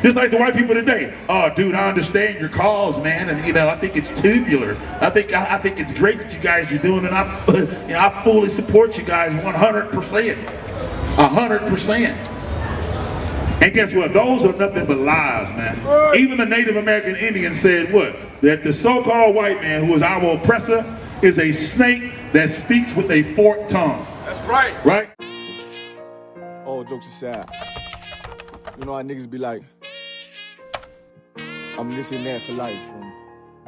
Just like the white people today. Oh, dude, I understand your cause, man, and you know, I think it's tubular. I think it's great that you guys are doing, and I fully support you guys 100%, 100%. And guess what? Those are nothing but lies, man. Even the Native American Indians said what? That the so-called white man, who is our oppressor, is a snake that speaks with a forked tongue. That's right. Right? All jokes aside, you know how niggas be like, I'm this and that for life,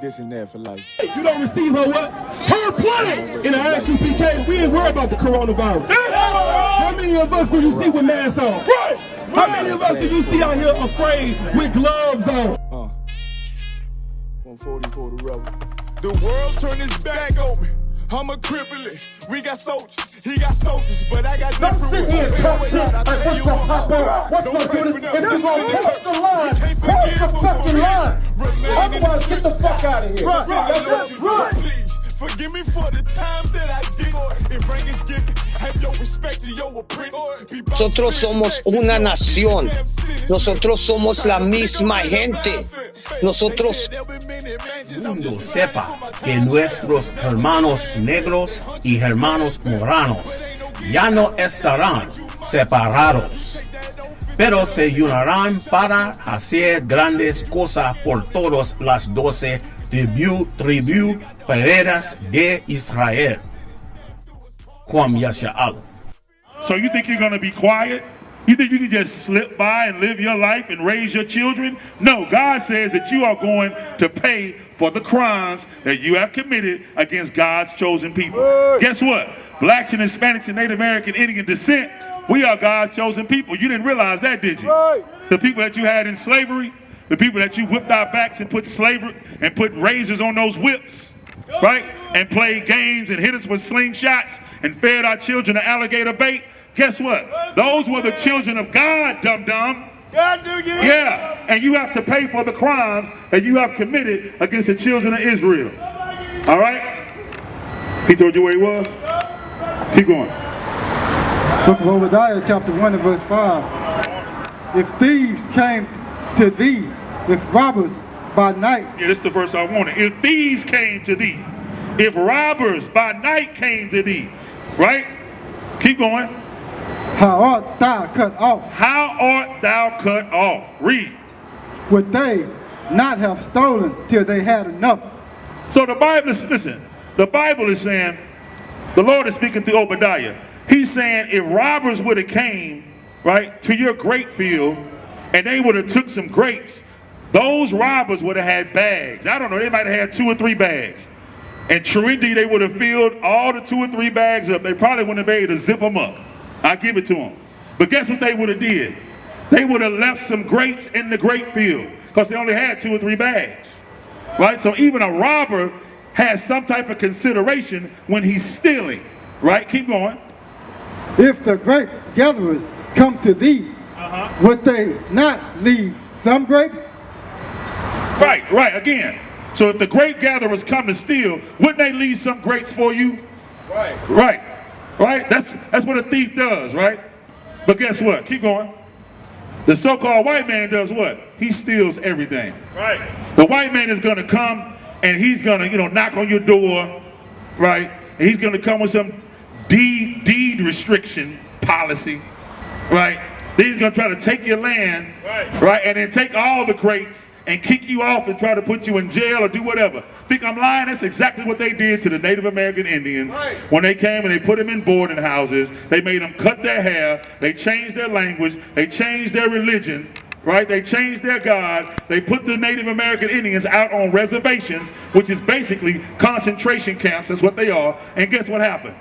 this and that for life. You don't receive her what? Her planet in the I.S.U.P.K. We ain't worried about the coronavirus. How many of us do you see with masks on? Right. How many of us do you see out here afraid with gloves on? 140 for the rebel. The world turned its back on me. I'm a cripple. We got soldiers, he got soldiers, but I got different. Don't sit here and talk shit and put your pop on. What's going to do this? If you're going to cross the line, cross the fucking line. Otherwise, get the fuck out of here. Right. That's it. Right. Please, forgive me for the time that I did. If rank is given, have your respect to your apprentice. Nosotros somos una nación. Nosotros somos la misma gente. Nosotros. El mundo sepa que nuestros hermanos negros y hermanos moranos ya no estarán separados, pero se unirán para hacer grandes cosas por todas las 12 tribus peredas de Israel. Kwam Yasha'al. So you think you're going to be quiet? You think you can just slip by and live your life and raise your children? No, God says that you are going to pay for the crimes that you have committed against God's chosen people. Guess what? Blacks and Hispanics and Native American Indian descent, we are God's chosen people. You didn't realize that, did you? The people that you had in slavery, the people that you whipped our backs and put razors on those whips, right? And played games and hit us with slingshots and fed our children to alligator bait. Guess what? Those were the children of God, dum-dum. Yeah, and you have to pay for the crimes that you have committed against the children of Israel. All right? He told you where he was? Keep going. Book of Obadiah, chapter 1 and verse 5. If thieves came to thee, if robbers by night. Yeah, this is the verse I wanted. If thieves came to thee, if robbers by night came to thee, right? Keep going. How art thou cut off? How art thou cut off? Read. Would they not have stolen till they had enough? So the Bible is, listen, the Bible is saying, the Lord is speaking through Obadiah. He's saying if robbers would have came, right, to your grape field and they would have took some grapes, those robbers would have had bags. I don't know, they might have had 2 or 3 bags. And true indeed, they would have filled all the 2 or 3 bags up. They probably wouldn't have been able to zip them up. I give it to them. But guess what they would have did? They would have left some grapes in the grape field because they only had 2 or 3 bags, right? So even a robber has some type of consideration when he's stealing, right? Keep going. If the grape gatherers come to thee, would they not leave some grapes? Right, again. So if the grape gatherers come to steal, wouldn't they leave some grapes for you? Right. That's what a thief does, right? But guess what? Keep going. The so-called white man does what? He steals everything. Right. The white man is going to come and he's going to, knock on your door, right? And he's going to come with some deed restriction policy, right? Then he's going to try to take your land, right? And then take all the grapes and kick you off and try to put you in jail or do whatever. Think I'm lying? That's exactly what they did to the Native American Indians when they came and they put them in boarding houses. They made them cut their hair. They changed their language. They changed their religion, right? They changed their God. They put the Native American Indians out on reservations, which is basically concentration camps. That's what they are. And guess what happened?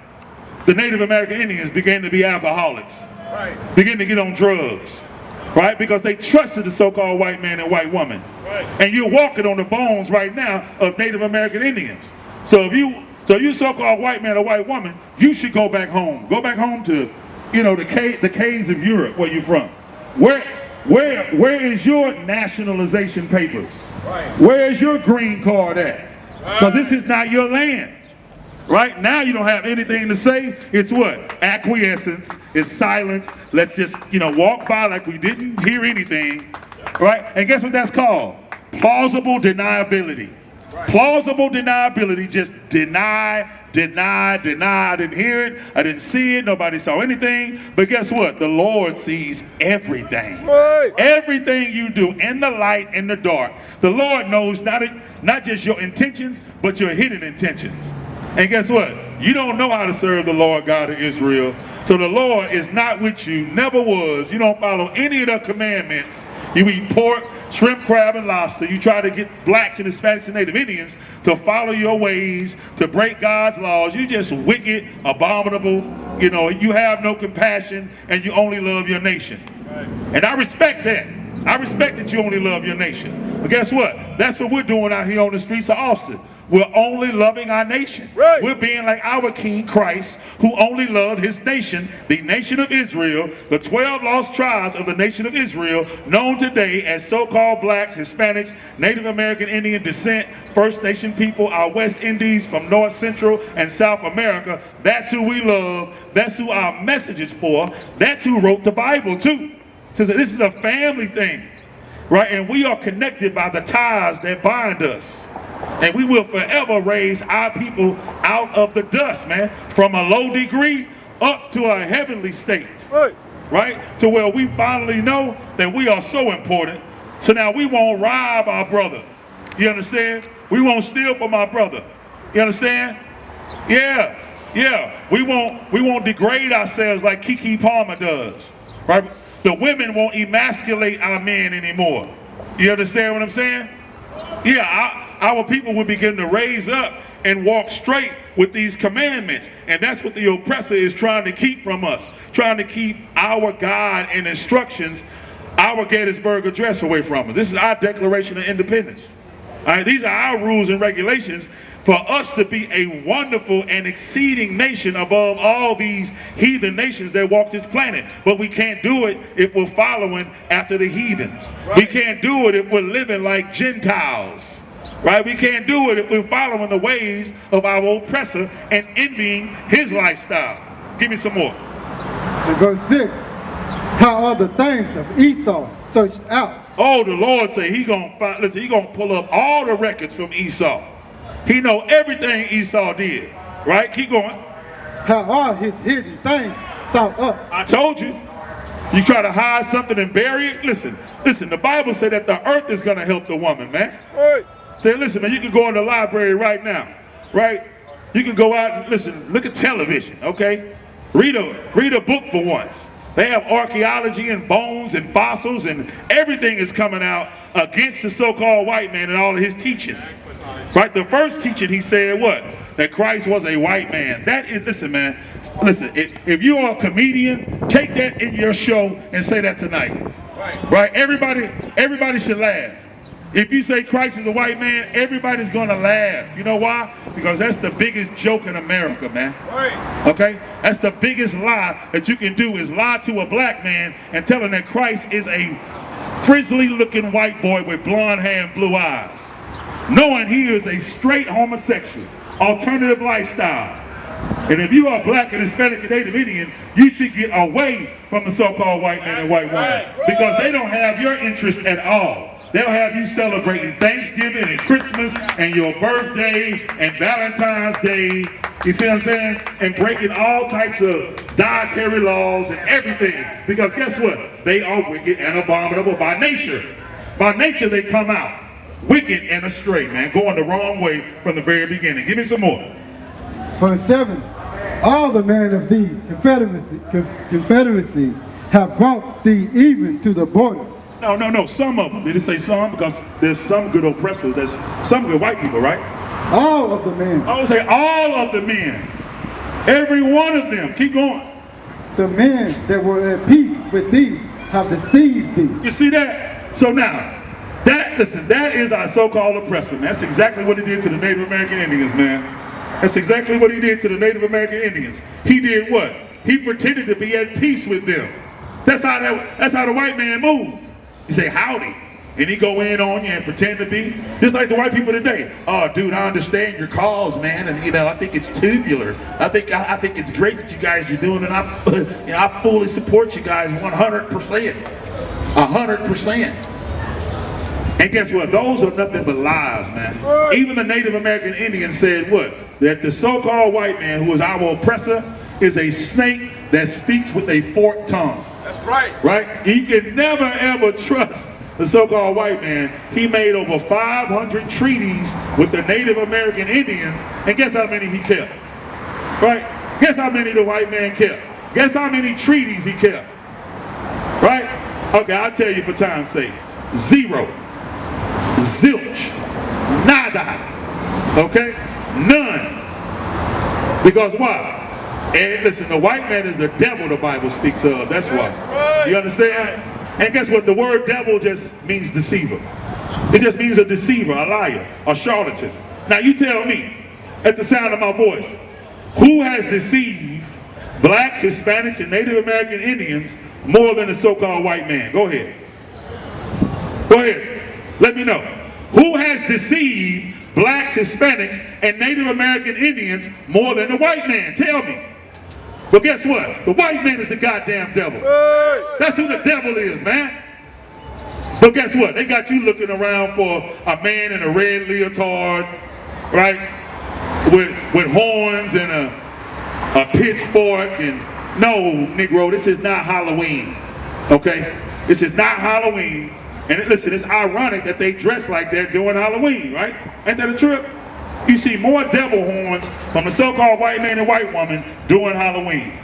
The Native American Indians began to be alcoholics. Begin to get on drugs, right? Because they trusted the so-called white man and white woman. And you're walking on the bones right now of Native American Indians. So if you so-called white man or white woman, you should go back home. Go back home to, the caves of Europe where you're from. Where is your nationalization papers? Where is your green card at? Because this is not your land. Right now you don't have anything to say. It's what? Acquiescence. It's silence. Let's just, walk by like we didn't hear anything. Right? And guess what that's called? Plausible deniability. Plausible deniability, just deny. I didn't hear it, I didn't see it, nobody saw anything. But guess what? The Lord sees everything. Everything you do, in the light, in the dark. The Lord knows not just your intentions, but your hidden intentions. And guess what? You don't know how to serve the Lord God of Israel. So the Lord is not with you, never was. You don't follow any of the commandments. You eat pork, shrimp, crab, and lobster. You try to get blacks and Hispanics and Native Indians to follow your ways, to break God's laws. You just wicked, abominable. You know, you have no compassion, and you only love your nation. And I respect that. I respect that you only love your nation. But guess what? That's what we're doing out here on the streets of Austin. We're only loving our nation. We're being like our King Christ, who only loved his nation, the nation of Israel, the 12 lost tribes of the nation of Israel, known today as so-called blacks, Hispanics, Native American Indian descent, First Nation people, our West Indies from North, Central, and South America. That's who we love. That's who our message is for. That's who wrote the Bible too. So this is a family thing, right? And we are connected by the ties that bind us. And we will forever raise our people out of the dust, man, from a low degree up to a heavenly state, right? To where we finally know that we are so important. So now we won't rob our brother. You understand? We won't steal from our brother. You understand? Yeah. We won't degrade ourselves like Keke Palmer does, right? The women won't emasculate our men anymore. You understand what I'm saying? Yeah, our people will begin to raise up and walk straight with these commandments. And that's what the oppressor is trying to keep from us. Trying to keep our God and instructions, our Gettysburg Address away from us. This is our Declaration of Independence. All right, these are our rules and regulations for us to be a wonderful and exceeding nation above all these heathen nations that walk this planet. But we can't do it if we're following after the heathens. We can't do it if we're living like Gentiles. Right? We can't do it if we're following the ways of our oppressor and envying his lifestyle. Give me some more. In verse 6, how are the things of Esau searched out? Oh, the Lord say he gonna find, listen, he gonna pull up all the records from Esau. He know everything Esau did. Right? Keep going. How are his hidden things sought up? I told you. You try to hide something and bury it? Listen, the Bible said that the earth is gonna help the woman, man. Say, listen, man, you can go in the library right now, right? You can go out and listen, look at television, okay? Read a book for once. They have archaeology and bones and fossils and everything is coming out against the so-called white man and all of his teachings. Right? The first teaching he said what? That Christ was a white man. That is, listen, man, listen, if you are a comedian, take that in your show and say that tonight. Right? Everybody should laugh. If you say Christ is a white man, everybody's gonna laugh. You know why? Because that's the biggest joke in America, man. Okay? That's the biggest lie that you can do, is lie to a black man and tell him that Christ is a frizzly looking white boy with blonde hair and blue eyes, knowing he is a straight homosexual, alternative lifestyle. And if you are black and Hispanic and Native Indian, you should get away from the so-called white man and white woman, because they don't have your interest at all. They'll have you celebrating Thanksgiving and Christmas and your birthday and Valentine's Day, you see what I'm saying? And breaking all types of dietary laws and everything. Because guess what? They are wicked and abominable by nature. By nature they come out wicked and astray, man, going the wrong way from the very beginning. Give me some more. Verse 7, all the men of the confederacy have brought thee even to the border. No, some of them. Did it say some? Because there's some good oppressors. There's some good white people, right? All of the men. I would say all of the men. Every one of them. Keep going. The men that were at peace with thee have deceived thee. You see that? So now, that is our so-called oppressor, man. That's exactly what he did to the Native American Indians, man. That's exactly what he did to the Native American Indians. He did what? He pretended to be at peace with them. That's how the white man moved. You say, howdy, and he go in on you and pretend to be, just like the white people today. Oh, dude, I understand your cause, man, and you know, I think it's tubular. I think it's great that you guys are doing it. I fully support you guys 100%. 100%. And guess what? Those are nothing but lies, man. Even the Native American Indians said what? That the so-called white man, who is our oppressor, is a snake that speaks with a forked tongue. That's right. Right? You can never ever trust the so-called white man. He made over 500 treaties with the Native American Indians, and guess how many he kept? Right? Guess how many the white man kept? Guess how many treaties he kept? Right? Okay, I'll tell you for time's sake. 0. Zilch. Nada. Okay? None. Because why? And listen, the white man is the devil the Bible speaks of. That's why. You understand? And guess what? The word devil just means deceiver. It just means a deceiver, a liar, a charlatan. Now you tell me, at the sound of my voice, who has deceived blacks, Hispanics, and Native American Indians more than the so-called white man? Go ahead. Go ahead. Let me know. Who has deceived blacks, Hispanics, and Native American Indians more than the white man? Tell me. Well, guess what? The white man is the goddamn devil. That's who the devil is, man. But guess what? They got you looking around for a man in a red leotard, right? With horns and a pitchfork. And no, Negro, this is not Halloween. Okay? This is not Halloween. And listen, it's ironic that they dress like they're doing Halloween, right? Ain't that a trip? You see more devil horns from the so-called white man and white woman doing Halloween.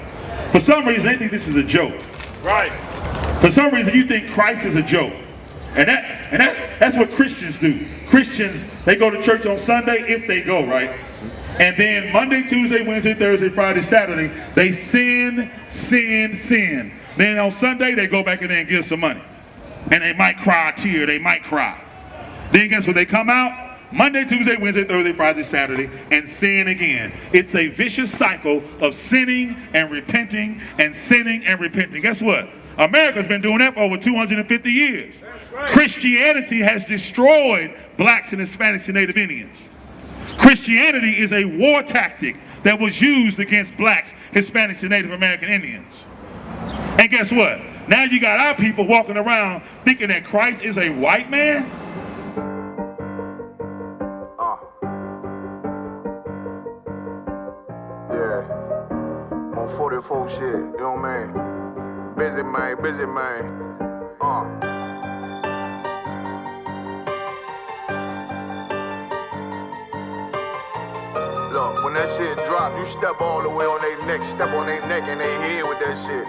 For some reason, they think this is a joke. Right. For some reason, you think Christ is a joke. And that's what Christians do. Christians, they go to church on Sunday if they go, right? And then Monday, Tuesday, Wednesday, Thursday, Friday, Saturday, they sin. Then on Sunday, they go back in there and give some money. And they might cry a tear, they might cry. Then guess what? They come out Monday, Tuesday, Wednesday, Thursday, Friday, Saturday, and sin again. It's a vicious cycle of sinning and repenting and sinning and repenting. Guess what? America's been doing that for over 250 years. Right. Christianity has destroyed blacks and Hispanics and Native Indians. Christianity is a war tactic that was used against blacks, Hispanics, and Native American Indians. And guess what? Now you got our people walking around thinking that Christ is a white man. Yeah. On 44 shit, you know what I mean? Busy man. Look, when that shit drop, you step all the way on their neck, step on their neck and their head with that shit.